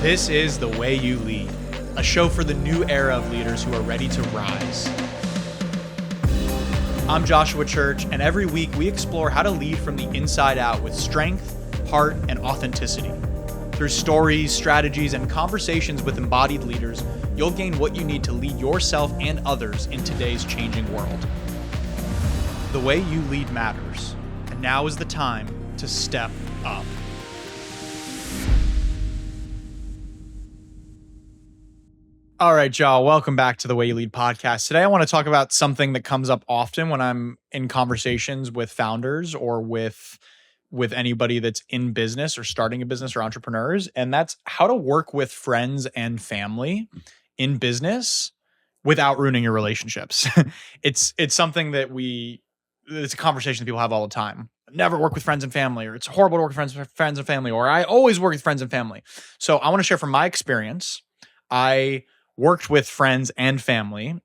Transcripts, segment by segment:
This is The Way You Lead, a show for the new era of leaders who are ready to rise. I'm Joshua Church, and every week we explore how to lead from the inside out with strength, heart, and authenticity. Through stories, strategies, and conversations with embodied leaders, you'll gain what you need to lead yourself and others in today's changing world. The way you lead matters, and now is the time to step up. All right, y'all, welcome back to the Way You Lead podcast. Today, I want to talk about something that comes up often when I'm in conversations with founders or with anybody that's in business or starting a business or entrepreneurs, and that's how to work with friends and family in business without ruining your relationships. It's something that it's a conversation that people have all the time. Never work with friends and family, or it's horrible to work with friends and family, or I always work with friends and family. So I want to share from my experience. I worked with friends and family,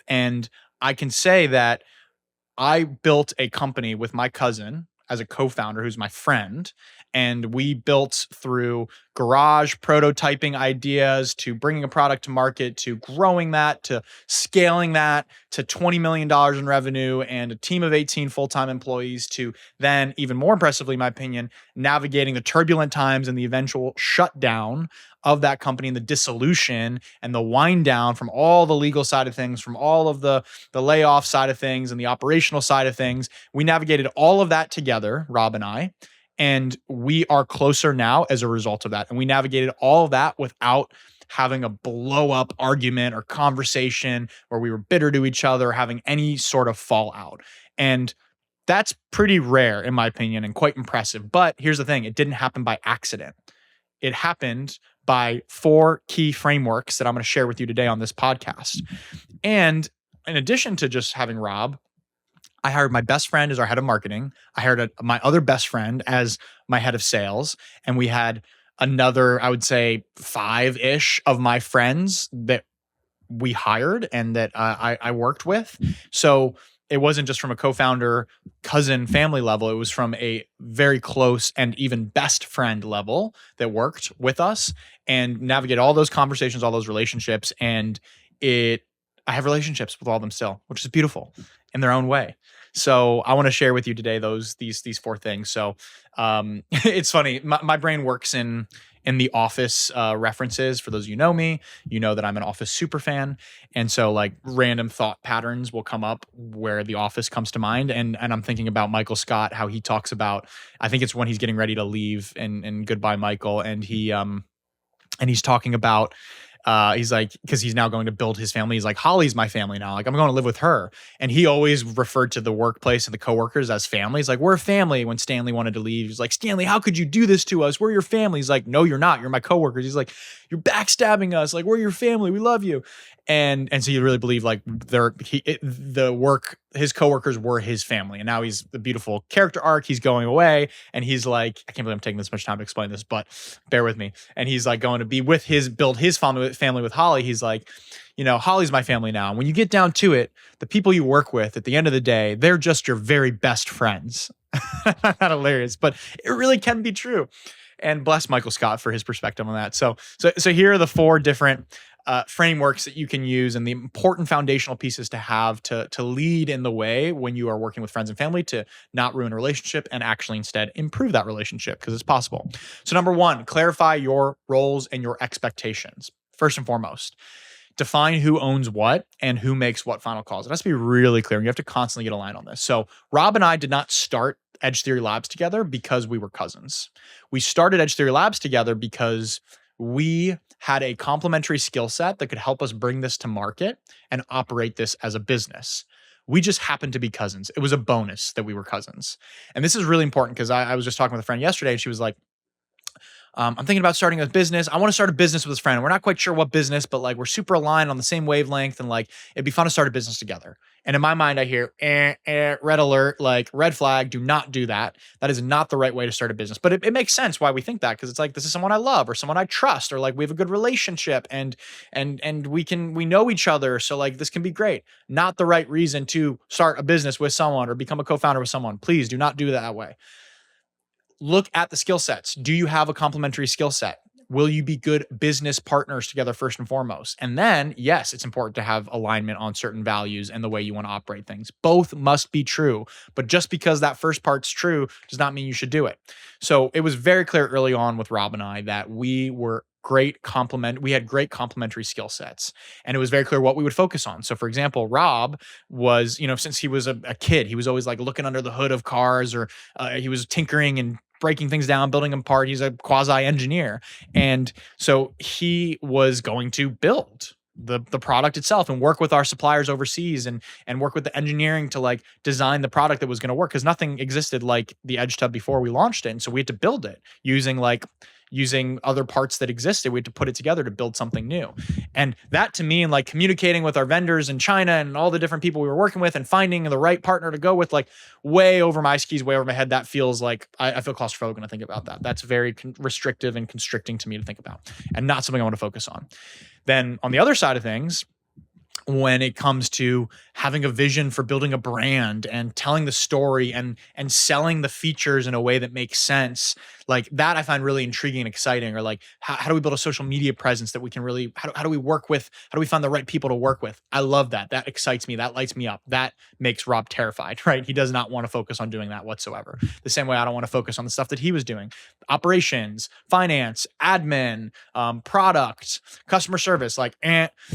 and I can say that I built a company with my cousin as a co-founder who's my friend, and we built through garage prototyping ideas to bringing a product to market to growing that to scaling that to $20 million in revenue and a team of 18 full-time employees to then, even more impressively, in my opinion, navigating the turbulent times and the eventual shutdown of that company and the dissolution and the wind down from all the legal side of things, from all of the layoff side of things and the operational side of things. We navigated all of that together, Rob and I, and we are closer now as a result of that. And we navigated all of that without having a blow up argument or conversation where we were bitter to each other, having any sort of fallout. And that's pretty rare, in my opinion, and quite impressive. But here's the thing, it didn't happen by accident. It happened by 4 key frameworks that I'm going to share with you today on this podcast. And in addition to just having Rob, I hired my best friend as our head of marketing. I hired my other best friend as my head of sales. And we had another, I would say, 5-ish of my friends that we hired and that I worked with. So it wasn't just from a co-founder, cousin, family level. It was from a very close and even best friend level that worked with us and navigate all those conversations, all those relationships. And I have relationships with all of them still, which is beautiful in their own way. So I want to share with you today these 4 things. So it's funny. My brain works in the Office references. For those of you who know me, you know that I'm an Office super fan. And so like random thought patterns will come up where the Office comes to mind. And I'm thinking about Michael Scott, how he talks about, I think it's when he's getting ready to leave in Goodbye, Michael. And he's talking about, he's like, because he's now going to build his family. He's like, Holly's my family now. Like, I'm going to live with her. And he always referred to the workplace and the coworkers as family. He's like, we're a family. When Stanley wanted to leave, he's like, Stanley, how could you do this to us? We're your family. He's like, no, you're not. You're my coworkers. He's like, you're backstabbing us. Like, we're your family. We love you. And so you really believe like his coworkers were his family. And now he's the beautiful character arc. He's going away and he's like, I can't believe I'm taking this much time to explain this, but bear with me. And he's like going to be with build his family with Holly. He's like, Holly's my family now. And when you get down to it, the people you work with at the end of the day, they're just your very best friends. Not hilarious, but it really can be true. And bless Michael Scott for his perspective on that. So here are the 4 different frameworks that you can use and the important foundational pieces to have to lead in the way when you are working with friends and family to not ruin a relationship and actually instead improve that relationship because it's possible. So number 1, clarify your roles and your expectations. First and foremost, define who owns what and who makes what final calls. It has to be really clear. You have to constantly get aligned on this. So Rob and I did not start Edge Theory Labs together because we were cousins. We started Edge Theory Labs together because we had a complementary skill set that could help us bring this to market and operate this as a business. We just happened to be cousins. It was a bonus that we were cousins. And this is really important because I was just talking with a friend yesterday and she was like, I'm thinking about starting a business. I want to start a business with this friend. We're not quite sure what business, but like we're super aligned on the same wavelength and like it'd be fun to start a business together. And in my mind, I hear red alert, like red flag, do not do that. That is not the right way to start a business. But it makes sense why we think that because it's like this is someone I love or someone I trust or like we have a good relationship and we know each other. So like this can be great. Not the right reason to start a business with someone or become a co-founder with someone. Please do not do that way. Look at the skill sets. Do you have a complementary skill set? Will you be good business partners together first and foremost? And then, yes, it's important to have alignment on certain values and the way you want to operate things. Both must be true. But just because that first part's true does not mean you should do it. So it was very clear early on with Rob and I that we had great complementary skill sets, and it was very clear what we would focus on. So for example, Rob was, since he was a kid, he was always like looking under the hood of cars, or he was tinkering and breaking things down, building them apart. He's a quasi engineer. And so he was going to build the product itself and work with our suppliers overseas and work with the engineering to like design the product that was going to work, because nothing existed like the Edge Tub before we launched it. And so we had to build it using other parts that existed. We had to put it together to build something new. And that to me, and like communicating with our vendors in China and all the different people we were working with and finding the right partner to go with, like way over my skis, way over my head, that feels like I feel claustrophobic when I think about that. That's very restrictive and constricting to me to think about, and not something I want to focus on. Then on the other side of things, when it comes to having a vision for building a brand and telling the story and selling the features in a way that makes sense, like that I find really intriguing and exciting. Or like, how do we build a social media presence that we can really, how do we find the right people to work with? I love that. That excites me. That lights me up. That makes Rob terrified, right? He does not want to focus on doing that whatsoever. The same way I don't want to focus on the stuff that he was doing: operations, finance, admin, product, customer service,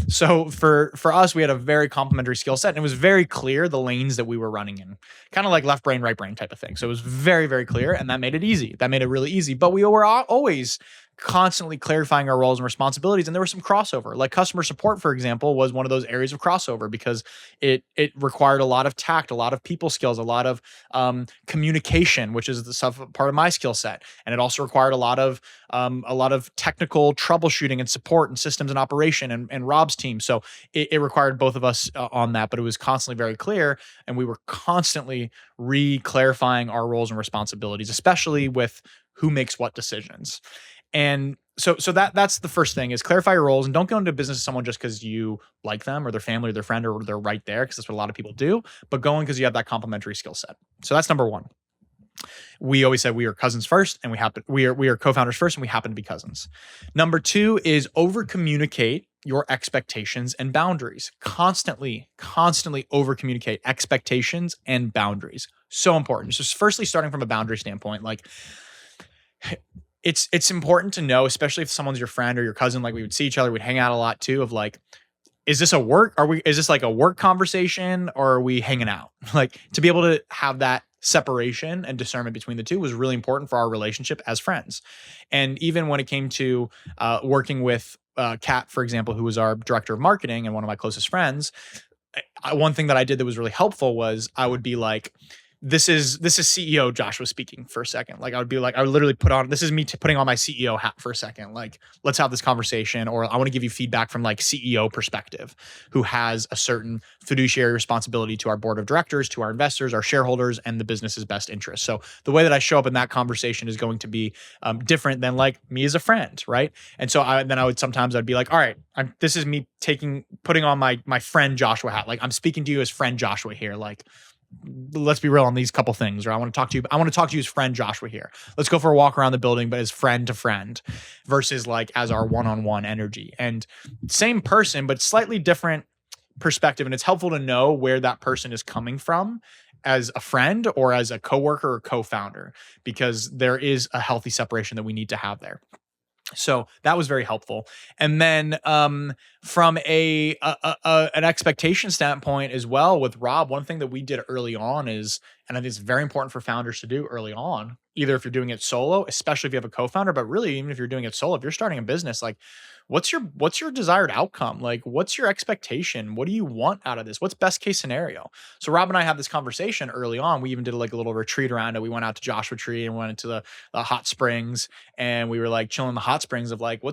So for us, we had a very complementary skill set, and it was very clear the lanes that we were running in, kind of like left brain, right brain type of thing. So it was very, very clear, and that made it easy. That made it really easy. But we were always constantly clarifying our roles and responsibilities, and there was some crossover. Like customer support, for example, was one of those areas of crossover because it required a lot of tact, a lot of people skills, a lot of communication, which is the stuff part of my skill set, and it also required a lot of technical troubleshooting and support and systems and operation and Rob's team. So it required both of us on that, but it was constantly very clear, and we were constantly re-clarifying our roles and responsibilities, especially with who makes what decisions. And so that's the first thing, is clarify your roles, and don't go into business with someone just because you like them or their family or their friend or they're right there, because that's what a lot of people do, but go in because you have that complementary skill set. So that's number one. We always said we are cousins first, and we are co-founders first, and we happen to be cousins. Number two is over communicate your expectations and boundaries. Constantly over communicate expectations and boundaries. So important. So firstly, starting from a boundary standpoint, like it's important to know, especially if someone's your friend or your cousin, like we would see each other, we'd hang out a lot too, of like, is this like a work conversation, or are we hanging out? Like, to be able to have that separation and discernment between the two was really important for our relationship as friends. And even when it came to working with Kat, for example, who was our director of marketing and one of my closest friends, one thing that I did that was really helpful was I would be like, this is CEO Joshua speaking for a second. Like I would literally this is me putting on my CEO hat for a second. Like, let's have this conversation, or I want to give you feedback from like CEO perspective, who has a certain fiduciary responsibility to our board of directors, to our investors, our shareholders, and the business's best interest. So the way that I show up in that conversation is going to be different than like me as a friend, right? And so I'd be like, all right, this is me putting on my friend Joshua hat. Like, I'm speaking to you as friend Joshua here. Like, let's be real on these couple things, or I want to talk to you as friend Joshua here. Let's go for a walk around the building, but as friend to friend, versus like as our one-on-one energy. And same person, but slightly different perspective. And it's helpful to know where that person is coming from as a friend or as a coworker or co-founder, because there is a healthy separation that we need to have there. So that was very helpful. And then from an expectation standpoint as well with Rob, one thing that we did early on is, and I think it's very important for founders to do early on, either if you're doing it solo, especially if you have a co-founder, but really even if you're doing it solo, if you're starting a business, like what's your desired outcome? Like, what's your expectation? What do you want out of this? What's best case scenario? So Rob and I had this conversation early on. We even did like a little retreat around it. We went out to Joshua Tree and went into the hot springs, and we were like chilling in the hot springs of like, we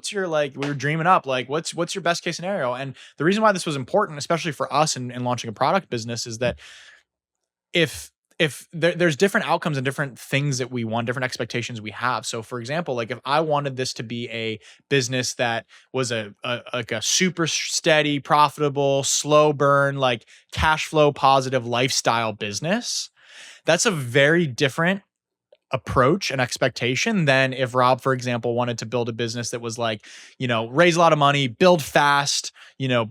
were dreaming up, like, what's your best case scenario? And the reason why this was important, especially for us in launching a product business, is that if there's different outcomes and different things that we want, different expectations we have. So for example, like if I wanted this to be a business that was a super steady, profitable, slow burn, like cash flow positive lifestyle business, that's a very different approach and expectation than if Rob, for example, wanted to build a business that was like, raise a lot of money, build fast,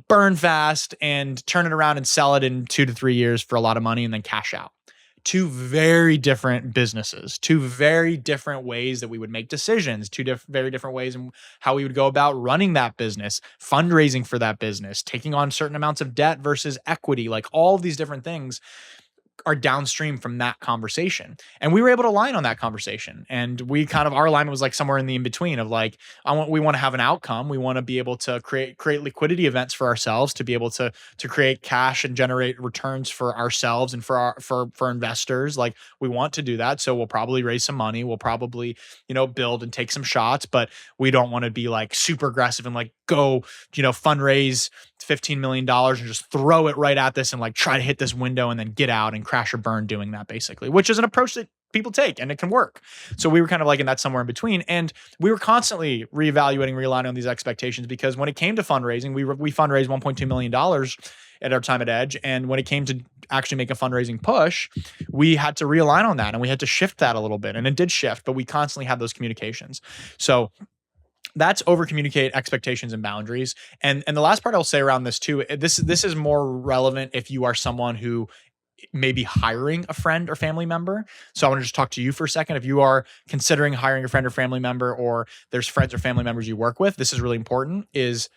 burn fast, and turn it around and sell it in 2 to 3 years for a lot of money and then cash out. Two very different businesses, two very different ways that we would make decisions, very different ways in how we would go about running that business, fundraising for that business, taking on certain amounts of debt versus equity, like all of these different things are downstream from that conversation. And we were able to align on that conversation. And we kind of, our alignment was like somewhere in the in-between of like, we want to have an outcome. We want to be able to create liquidity events for ourselves, to be able to create cash and generate returns for ourselves and for investors. Like, we want to do that. So we'll probably raise some money. We'll probably, build and take some shots, but we don't want to be like super aggressive and like go, fundraise $15 million and just throw it right at this and like try to hit this window and then get out and crash or burn doing that, basically, which is an approach that people take and it can work. So we were kind of like in that somewhere in between. And we were constantly reevaluating, realigning on these expectations, because when it came to fundraising, we fundraised $1.2 million at our time at Edge. And when it came to actually make a fundraising push, we had to realign on that and we had to shift that a little bit. And it did shift, but we constantly had those communications. So that's over communicate expectations and boundaries. And the last part I'll say around this too, this is more relevant if you are someone who may be hiring a friend or family member. So I want to just talk to you for a second. If you are considering hiring a friend or family member, or there's friends or family members you work with, this is really important, is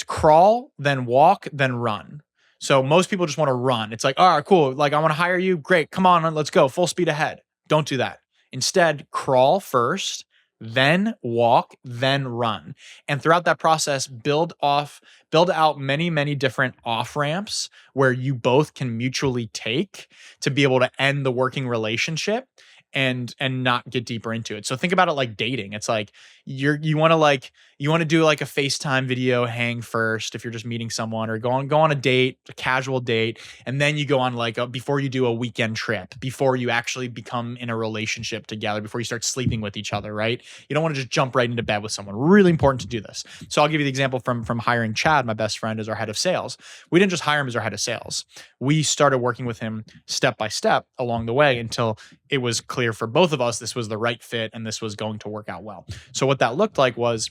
crawl, then walk, then run. So most people just want to run. It's like, all right, cool. Like, I want to hire you. Great. Come on, let's go. Full speed ahead. Don't do that. Instead, crawl first, then walk, then run. And throughout that process, build out many, many different off ramps where you both can mutually take to be able to end the working relationship and not get deeper into it. So think about it like dating. It's like you want to do like a FaceTime video hang first if you're just meeting someone, or go on a date, a casual date, and then you go on before you do a weekend trip, before you actually become in a relationship together, before you start sleeping with each other, right? You don't want to just jump right into bed with someone. Really important to do this. So I'll give you the example from hiring Chad, my best friend, as our head of sales. We didn't just hire him as our head of sales. We started working with him step by step along the way until it was clear for both of us this was the right fit and this was going to work out well. So what that looked like was,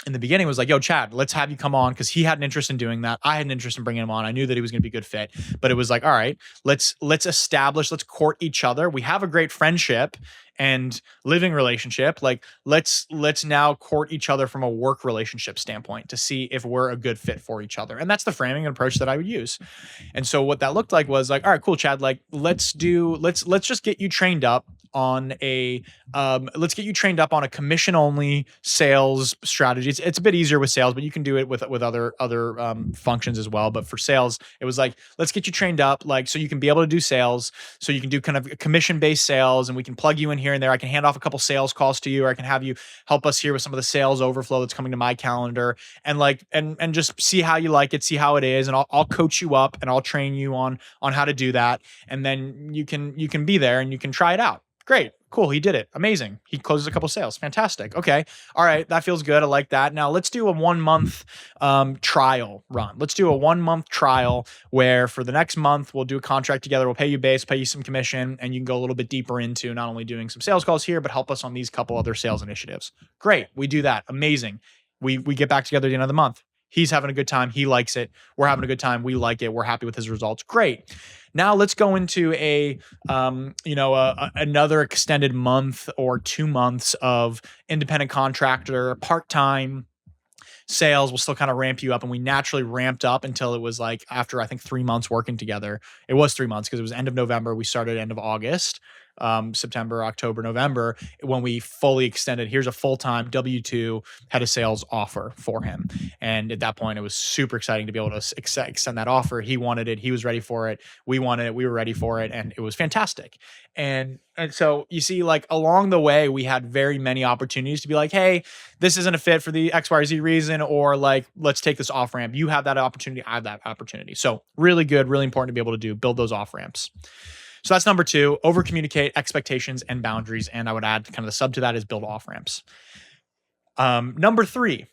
in the beginning, was like, yo, Chad, let's have you come on, because he had an interest in doing that. I had an interest in bringing him on. I knew that he was going to be a good fit, but it was like, all right, let's court each other. We have a great friendship and living relationship. Like, let's now court each other from a work relationship standpoint to see if we're a good fit for each other. And that's the framing and approach that I would use. And so what that looked like was like, all right, cool, Chad, like let's just get you trained up on a commission only sales strategy. It's a bit easier with sales, but you can do it with other functions as well. But for sales, it was like, let's get you trained up, like, so you can be able to do sales, so you can do kind of commission based sales, and we can plug you in here and there. I can hand off a couple sales calls to you, or I can have you help us here with some of the sales overflow that's coming to my calendar, and and just see how you like it, see how it is, and I'll coach you up and I'll train you on how to do that, and then you can be there and you can try it out. Great. Cool. He did it. Amazing. He closes a couple sales. Fantastic. Okay. All right. That feels good. I like that. Now let's do a 1 month trial run. Let's do a 1 month trial where for the next month, we'll do a contract together. We'll pay you base, pay you some commission, and you can go a little bit deeper into not only doing some sales calls here, but help us on these couple other sales initiatives. Great. We do that. Amazing. We get back together at the end of the month. He's having a good time. He likes it. We're having a good time. We like it. We're happy with his results. Great. Now let's go into another extended month or 2 months of independent contractor, part-time sales. Will still kind of ramp you up. And we naturally ramped up until it was like after, I think, 3 months working together. It was 3 months because it was end of November. We started end of August. September, October, November, when we fully extended, here's a full-time W-2 head of sales offer for him. And at that point, it was super exciting to be able to extend that offer. He wanted it. He was ready for it. We wanted it. We were ready for it. And it was fantastic. And so you see, like, along the way, we had very many opportunities to be like, hey, this isn't a fit for the X, Y, or Z reason, or like, let's take this off ramp. You have that opportunity. I have that opportunity. So really good, really important to be able to build those off ramps. So that's number 2, over communicate expectations and boundaries. And I would add kind of the sub to that is build off ramps. Number 3,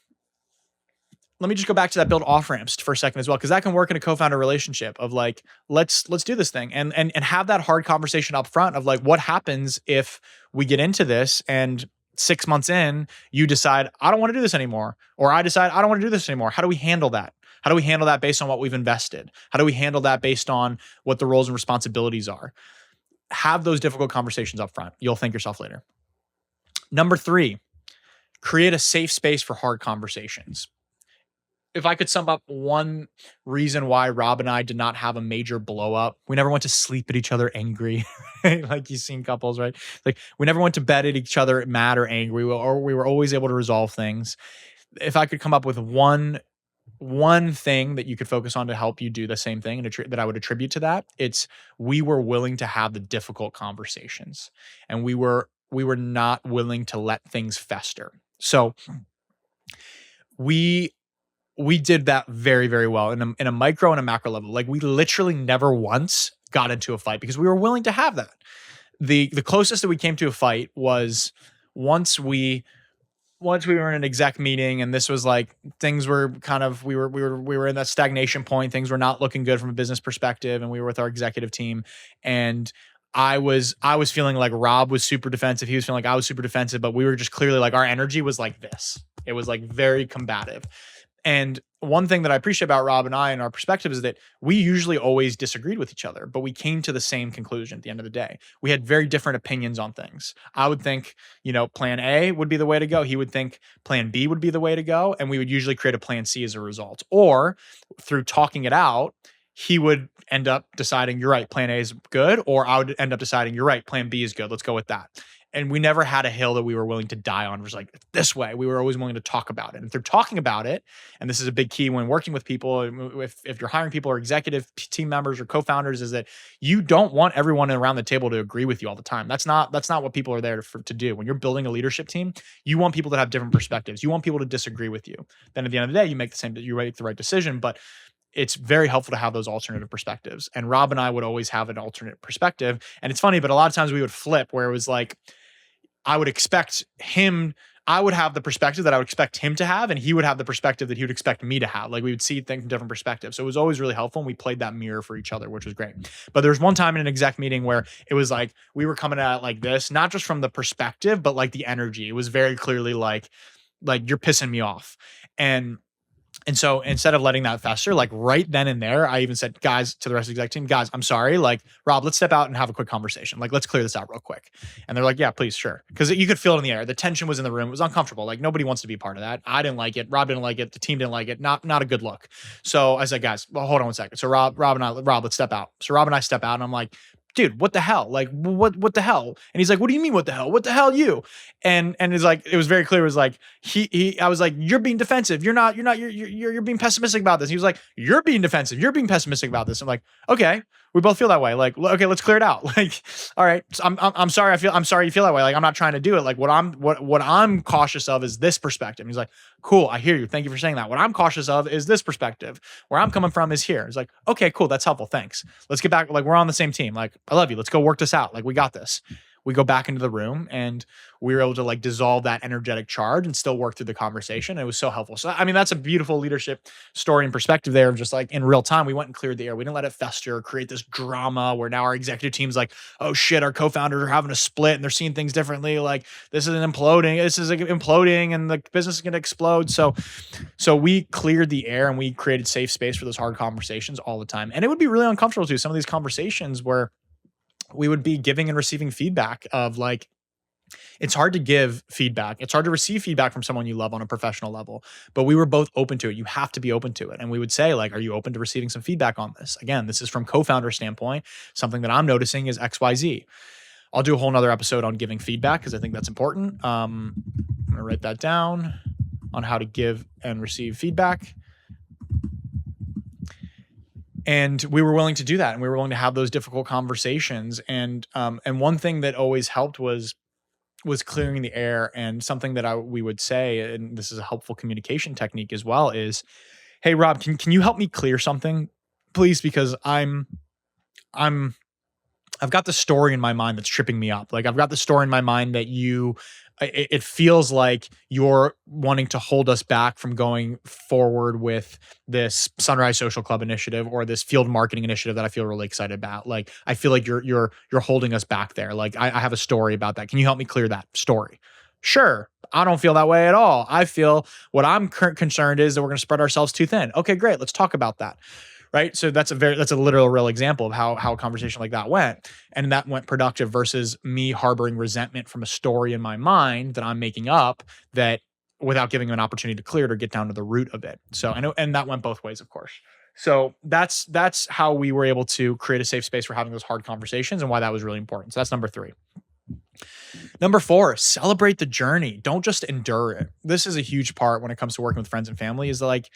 let me just go back to that build off ramps for a second as well, because that can work in a co-founder relationship of like, let's do this thing and have that hard conversation up front of like, what happens if we get into this and 6 months in, you decide, I don't want to do this anymore, or I decide I don't want to do this anymore. How do we handle that? How do we handle that based on what we've invested? How do we handle that based on what the roles and responsibilities are? Have those difficult conversations up front. You'll thank yourself later. Number 3, create a safe space for hard conversations. If I could sum up one reason why Rob and I did not have a major blow up, we never went to sleep at each other angry, right? Like you've seen couples, right? Like we never went to bed at each other mad or angry, or we were always able to resolve things. If I could come up with one thing that you could focus on to help you do the same thing and that I would attribute to that, it's we were willing to have the difficult conversations, and we were not willing to let things fester. So we did that very, very well in a micro and a macro level. Like we literally never once got into a fight because we were willing to have that. The closest that we came to a fight was once we were in an exec meeting, and this was like things were kind of we were in that stagnation point. Things were not looking good from a business perspective, and we were with our executive team, and I was feeling like Rob was super defensive. He was feeling like I was super defensive, but we were just clearly like our energy was like this. It was like very combative. And one thing that I appreciate about Rob and I and our perspective is that we usually always disagreed with each other, but we came to the same conclusion at the end of the day. We had very different opinions on things. I would think, plan A would be the way to go. He would think plan B would be the way to go. And we would usually create a plan C as a result. Or through talking it out, he would end up deciding, you're right, plan A is good. Or I would end up deciding, you're right, plan B is good. Let's go with that. And we never had a hill that we were willing to die on. It was like this way. We were always willing to talk about it. And through talking about it, and this is a big key when working with people, if you're hiring people or executive team members or co-founders, is that you don't want everyone around the table to agree with you all the time. That's not what people are there to do. When you're building a leadership team, you want people that have different perspectives. You want people to disagree with you. Then at the end of the day, you make the right decision. But it's very helpful to have those alternative perspectives. And Rob and I would always have an alternate perspective. And it's funny, but a lot of times we would flip where it was like, I would have the perspective that I would expect him to have, and he would have the perspective that he would expect me to have. Like we would see things from different perspectives. So it was always really helpful, and we played that mirror for each other, which was great. But there was one time in an exec meeting where it was like we were coming at it like this, not just from the perspective, but like the energy. It was very clearly like you're pissing me off. And so instead of letting that fester, like right then and there, I even said, guys, to the rest of the exec team, guys, I'm sorry. Like, Rob, let's step out and have a quick conversation. Like, let's clear this out real quick. And they're like, yeah, please, sure. Because you could feel it in the air. The tension was in the room. It was uncomfortable. Like nobody wants to be part of that. I didn't like it. Rob didn't like it. The team didn't like it. Not a good look. So I said, guys, well, hold on one second. So Rob, let's step out. So Rob and I step out, and I'm like, dude, what the hell? Like, what the hell? And he's like, what do you mean, what the hell? What the hell, you? And it's like, it was very clear. It was like, I was like, you're being defensive. You're being pessimistic about this. He was like, you're being defensive. You're being pessimistic about this. I'm like, okay, we both feel that way. Like, okay, let's clear it out. Like, all right, so I'm sorry. I'm sorry you feel that way. Like, I'm not trying to do it. Like what I'm cautious of is this perspective. And he's like, cool. I hear you. Thank you for saying that. What I'm cautious of is this perspective. Where I'm coming from is here. It's like, okay, cool. That's helpful. Thanks. Let's get back. Like, we're on the same team. Like, I love you. Let's go work this out. Like, we got this. We go back into the room, and we were able to like dissolve that energetic charge and still work through the conversation. It was so helpful. So, I mean, that's a beautiful leadership story and perspective there of just like in real time, we went and cleared the air. We didn't let it fester or create this drama where now our executive team's like, oh shit, our co-founders are having a split and they're seeing things differently. Like this is imploding and the business is going to explode. So we cleared the air and we created safe space for those hard conversations all the time. And it would be really uncomfortable too. Some of these conversations where we would be giving and receiving feedback of like, it's hard to give feedback. It's hard to receive feedback from someone you love on a professional level, but we were both open to it. You have to be open to it. And we would say like, are you open to receiving some feedback on this? Again, this is from co-founder standpoint. Something that I'm noticing is XYZ. I'll do a whole nother episode on giving feedback because I think that's important. I'm going to write that down on how to give and receive feedback. And we were willing to do that. And we were willing to have those difficult conversations. And one thing that always helped was clearing the air. And something that we would say, and this is a helpful communication technique as well, is, hey, Rob, can you help me clear something, please? Because I'm I've got the story in my mind that's tripping me up. Like I've got the story in my mind that it feels like you're wanting to hold us back from going forward with this Sunrise Social Club initiative or this field marketing initiative that I feel really excited about. Like I feel like you're holding us back there. Like I have a story about that. Can you help me clear that story? Sure. I don't feel that way at all. I feel what I'm concerned is that we're going to spread ourselves too thin. Okay, great. Let's talk about that. Right. So that's a literal real example of how a conversation like that went. And that went productive versus me harboring resentment from a story in my mind that I'm making up that without giving them an opportunity to clear it or get down to the root of it. So I know, and that went both ways, of course. So that's how we were able to create a safe space for having those hard conversations and why that was really important. So that's number 3. Number 4, celebrate the journey. Don't just endure it. This is a huge part when it comes to working with friends and family is like,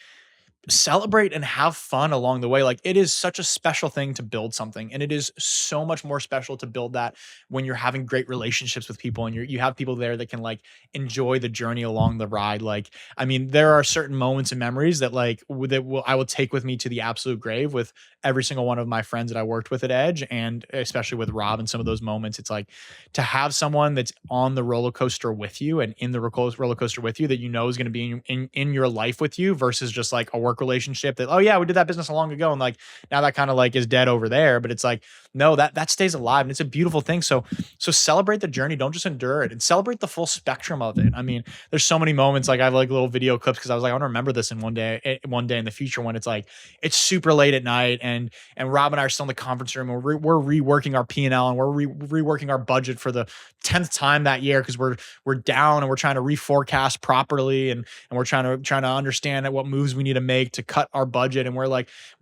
celebrate and have fun along the way. Like it is such a special thing to build something. And it is so much more special to build that when you're having great relationships with people and you have people there that can like enjoy the journey along the ride. Like, I mean, there are certain moments and memories that like I will take with me to the absolute grave with every single one of my friends that I worked with at Edge. And especially with Rob and some of those moments, it's like to have someone that's on the roller coaster with you and in the roller coaster with you that you know is going to be in your life with you versus just like a work relationship that, oh yeah, we did that business long ago. And like, now that kind of like is dead over there, but it's like, no, that stays alive and it's a beautiful thing. So celebrate the journey. Don't just endure it and celebrate the full spectrum of it. I mean, there's so many moments, like I have like little video clips cause I was like, I want to remember this in one day in the future when it's like, it's super late at night and Rob and I are still in the conference room and we're reworking our P&L and we're reworking our budget for the 10th time that year. Cause we're down and we're trying to reforecast properly and we're trying to understand what moves we need to make to cut our budget. And we're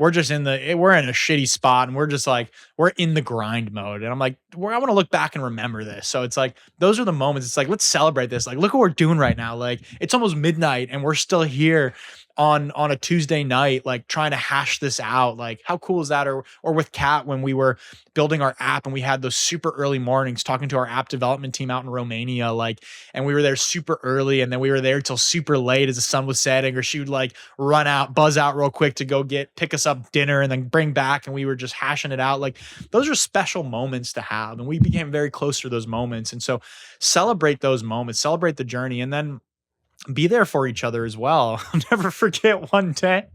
just we're in a shitty spot and we're just like, we're in the grind mode. And I'm like, I want to look back and remember this. So it's like, those are the moments. It's like, let's celebrate this. Like, look what we're doing right now. Like it's almost midnight and we're still here on a Tuesday night, like trying to hash this out. Like how cool is that? Or with Kat, when we were building our app and we had those super early mornings talking to our app development team out in Romania, like, and we were there super early and then we were there till super late as the sun was setting, or she would like buzz out real quick to go pick us up dinner and then bring back. And we were just hashing it out. Like those are special moments to have. And we became very close to those moments. And so celebrate those moments, celebrate the journey, and then be there for each other as well. I'll never forget one day,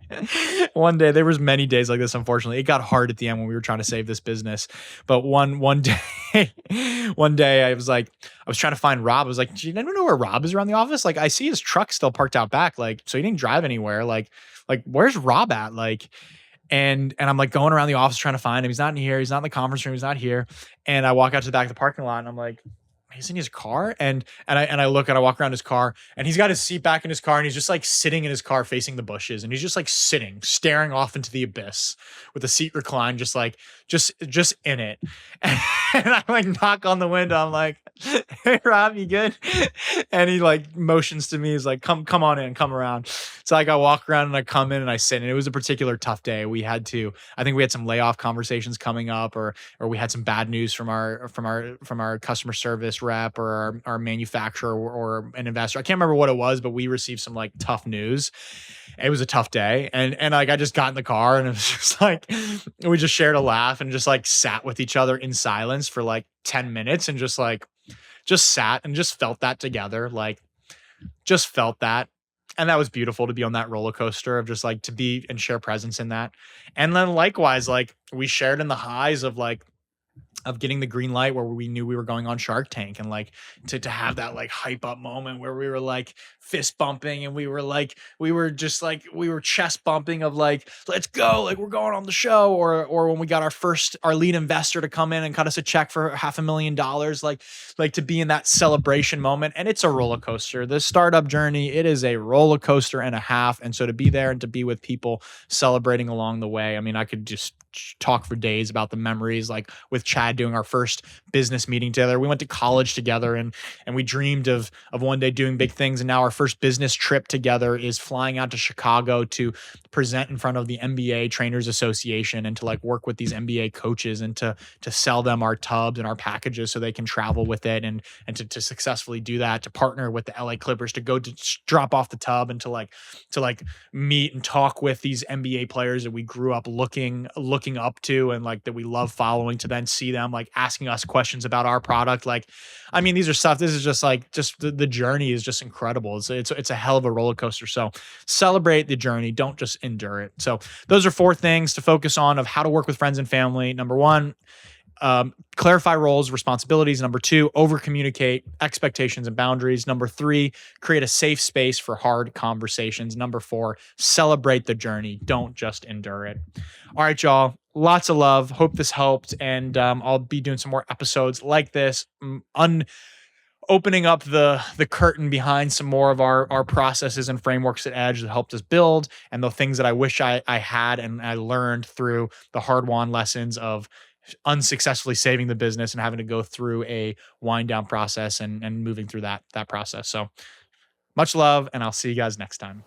there was many days like this. Unfortunately, it got hard at the end when we were trying to save this business. But one day, I was trying to find Rob. I was like, do you know where Rob is around the office? Like, I see his truck still parked out back. Like, so he didn't drive anywhere. Like where's Rob at? Like, and I'm like going around the office trying to find him. He's not in here. He's not in the conference room. He's not here. And I walk out to the back of the parking lot and I'm like, he's in his car. And I look and I walk around his car and he's got his seat back in his car and he's just like sitting in his car facing the bushes. And he's just like staring off into the abyss with the seat reclined, just in it. And I like knock on the window. I'm like, hey Rob, you good? And he like motions to me. He's like, come on in, come around. So like I walk around and I come in and I sit, and it was a particular tough day. I think we had some layoff conversations coming up, or we had some bad news from our customer service rep or our manufacturer or an investor. I can't remember what it was, but we received some like tough news. It was a tough day. And like, I just got in the car and it was just like, we just shared a laugh and just like sat with each other in silence for like 10 minutes and just sat and just felt that together. Like just felt that. And that was beautiful to be on that roller coaster of just like to be and share presence in that. And then likewise, like we shared in the highs of getting the green light where we knew we were going on Shark Tank, and like to have that like hype up moment where we were like fist bumping and we were chest bumping of like, let's go, like we're going on the show, or when we got our lead investor to come in and cut us a check for $500,000, like to be in that celebration moment. And it's a roller coaster. The startup journey, it is a roller coaster and a half. And so to be there and to be with people celebrating along the way, I mean, I could just talk for days about the memories, like with Chad doing our first business meeting together. We went to college together and we dreamed of one day doing big things. And now our first business trip together is flying out to Chicago to present in front of the MBA Trainers Association and to like work with these MBA coaches and to sell them our tubs and our packages so they can travel with it, and to successfully do that, to partner with the LA Clippers to go to drop off the tub and to meet and talk with these NBA players that we grew up looking up to and like that we love following, to then see them them like asking us questions about our product. Like, I mean, these are stuff, this is just like, just the journey is just incredible. It's a hell of a roller coaster. So celebrate the journey. Don't just endure it. So those are 4 things to focus on of how to work with friends and family. Number 1, clarify roles, responsibilities. Number 2, over communicate expectations and boundaries. Number 3, create a safe space for hard conversations. Number 4, celebrate the journey. Don't just endure it. All right, y'all. Lots of love. Hope this helped. And I'll be doing some more episodes like this, opening up the curtain behind some more of our processes and frameworks at Edge that helped us build, and the things that I wish I had and I learned through the hard-won lessons of unsuccessfully saving the business and having to go through a wind down process and moving through that process. So much love, and I'll see you guys next time.